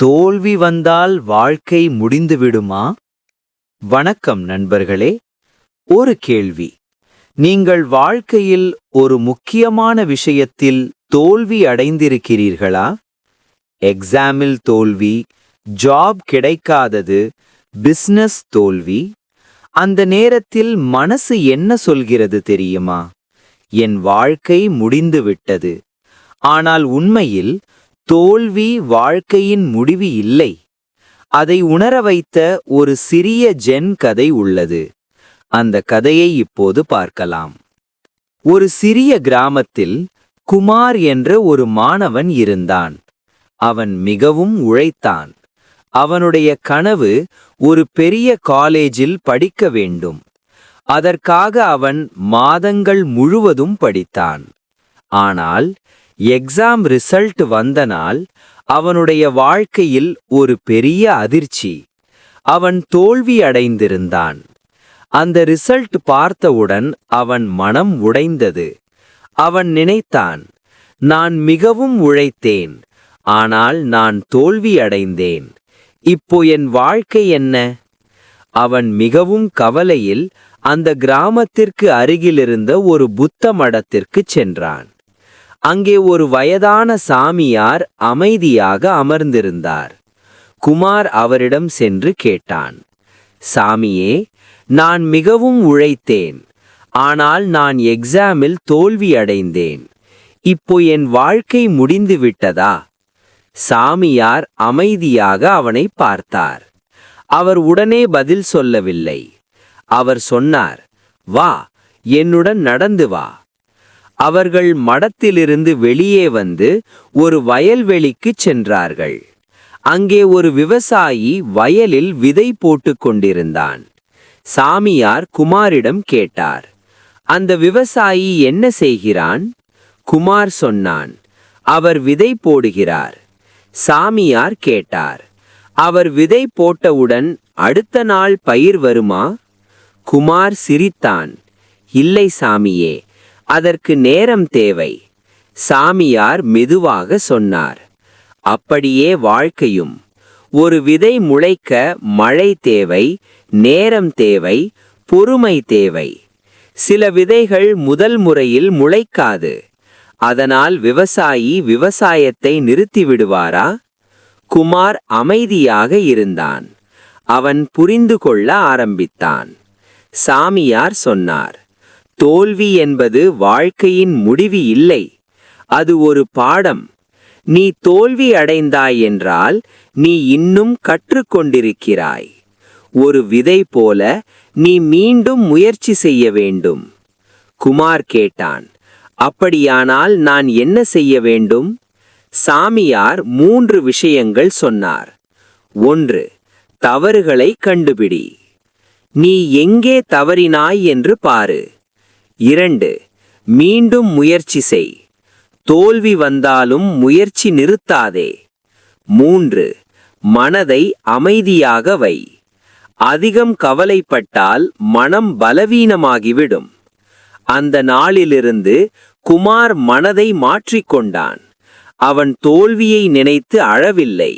தோல்வி வந்தால் வாழ்க்கை முடிந்துவிடுமா? வணக்கம் நண்பர்களே. ஒரு கேள்வி. நீங்கள் வாழ்க்கையில் ஒரு முக்கியமான விஷயத்தில் தோல்வி அடைந்திருக்கிறீர்களா? எக்ஸாமில் தோல்வி, ஜாப் கிடைக்காதது, பிசினஸ் தோல்வி. அந்த நேரத்தில் மனசு என்ன சொல்கிறது தெரியுமா? என் வாழ்க்கை முடிந்துவிட்டது. ஆனால் உண்மையில் தோல்வி வாழ்க்கையின் முடிவு இல்லை. அதை உணர வைத்த ஒரு சிறிய ஜென் கதை உள்ளது. அந்த கதையை இப்போது பார்க்கலாம். ஒரு சிறிய கிராமத்தில் குமார் என்ற ஒரு மாணவன் இருந்தான். அவன் மிகவும் உழைத்தான். அவனுடைய கனவு ஒரு பெரிய காலேஜில் படிக்க வேண்டும். அதற்காக அவன் மாதங்கள் முழுவதும் படித்தான். ஆனால் எக்ஸாம் ரிசல்ட் வந்த நாள் அவனுடைய வாழ்க்கையில் ஒரு பெரிய அதிர்ச்சி. அவன் தோல்வி அடைந்திருந்தான். அந்த ரிசல்ட் பார்த்தவுடன் அவன் மனம் உடைந்தது. அவன் நினைத்தான், நான் மிகவும் உழைத்தேன், ஆனால் நான் தோல்வி அடைந்தேன். இப்போ என் வாழ்க்கை என்ன? அவன் மிகவும் கவலையில் அந்த கிராமத்திற்கு அருகிலிருந்த ஒரு புத்த மடத்திற்குச் சென்றான். அங்கே ஒரு வயதான சாமியார் அமைதியாக அமர்ந்திருந்தார். குமார் அவரிடம் சென்று கேட்டான், சாமியே, நான் மிகவும் உழைத்தேன், ஆனால் நான் எக்ஸாமில் தோல்வி அடைந்தேன். இப்போ என் வாழ்க்கை முடிந்து விட்டதா? சாமியார் அமைதியாக அவனை பார்த்தார். அவர் உடனே பதில் சொல்லவில்லை. அவர் சொன்னார், வா, என்னுடன் நடந்து வா. அவர்கள் மடத்திலிருந்து வெளியே வந்து ஒரு வயல்வெளிக்குச் சென்றார்கள். அங்கே ஒரு விவசாயி வயலில் விதை போட்டுக் கொண்டிருந்தான். சாமியார் குமாரிடம் கேட்டார், அந்த விவசாயி என்ன செய்கிறான்? குமார் சொன்னான், அவர் விதை போடுகிறார். சாமியார் கேட்டார், அவர் விதை போட்டவுடன் அடுத்த நாள் பயிர் வருமா? குமார் சிரித்தான், இல்லை சாமியே, அதற்கு நேரம் தேவை. சாமியார் மெதுவாக சொன்னார், அப்படியே வாழ்க்கையும். ஒரு விதை முளைக்க மழை தேவை, நேரம் தேவை, பொறுமை தேவை. சில விதைகள் முதல் முறையில் முளைக்காது. அதனால் விவசாயி விவசாயத்தை நிறுத்திவிடுவாரா? குமார் அமைதியாக இருந்தான். அவன் புரிந்து கொள்ள ஆரம்பித்தான். சாமியார் சொன்னார், தோல்வி என்பது வாழ்க்கையின் முடிவு இல்லை, அது ஒரு பாடம். நீ தோல்வி அடைந்தாய் என்றால் நீ இன்னும் கற்றுக்கொண்டிருக்கிறாய். ஒரு விதை போல நீ மீண்டும் முயற்சி செய்ய வேண்டும். குமார் கேட்டான், அப்படியானால் நான் என்ன செய்ய வேண்டும்? சாமியார் 3 விஷயங்கள் சொன்னார். 1. தவறுகளை கண்டுபிடி. நீ எங்கே தவறினாய் என்று பாரு. 2. மீண்டும் முயற்சி செய். தோல்வி வந்தாலும் முயற்சி நிறுத்தாதே. 3. மனதை அமைதியாக வை. அதிகம் கவலைப்பட்டால் மனம் பலவீனமாகிவிடும். அந்த நாளிலிருந்து குமார் மனதை மாற்றிக்கொண்டான். அவன் தோல்வியை நினைத்து அழவில்லை.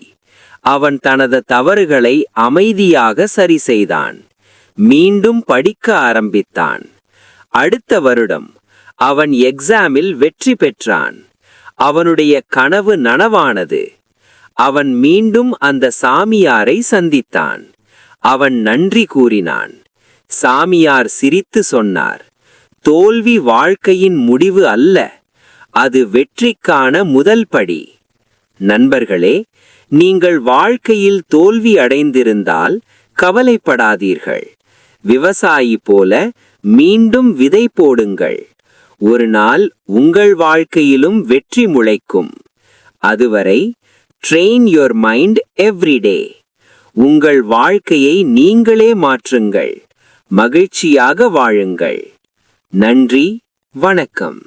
அவன் தனது தவறுகளை அமைதியாக சரி செய்தான். மீண்டும் படிக்க ஆரம்பித்தான். அடுத்த வருடம் அவன் எக்ஸாமில் வெற்றி பெற்றான். அவனுடைய கனவு நனவானது. அவன் மீண்டும் அந்த சாமியாரை சந்தித்தான். அவன் நன்றி கூறினான். சாமியார் சிரித்து சொன்னார், தோல்வி வாழ்க்கையின் முடிவு அல்ல, அது வெற்றிக்கான முதல் படி. நண்பர்களே, நீங்கள் வாழ்க்கையில் தோல்வி அடைந்திருந்தால் கவலைப்படாதீர்கள். விவசாயி போல மீண்டும் விதை போடுங்கள். ஒரு நாள் உங்கள் வாழ்க்கையிலும் வெற்றி முளைக்கும். அதுவரை train your mind every day. உங்கள் வாழ்க்கையை நீங்களே மாற்றுங்கள். மகிழ்ச்சியாக வாழுங்கள். நன்றி, வணக்கம்.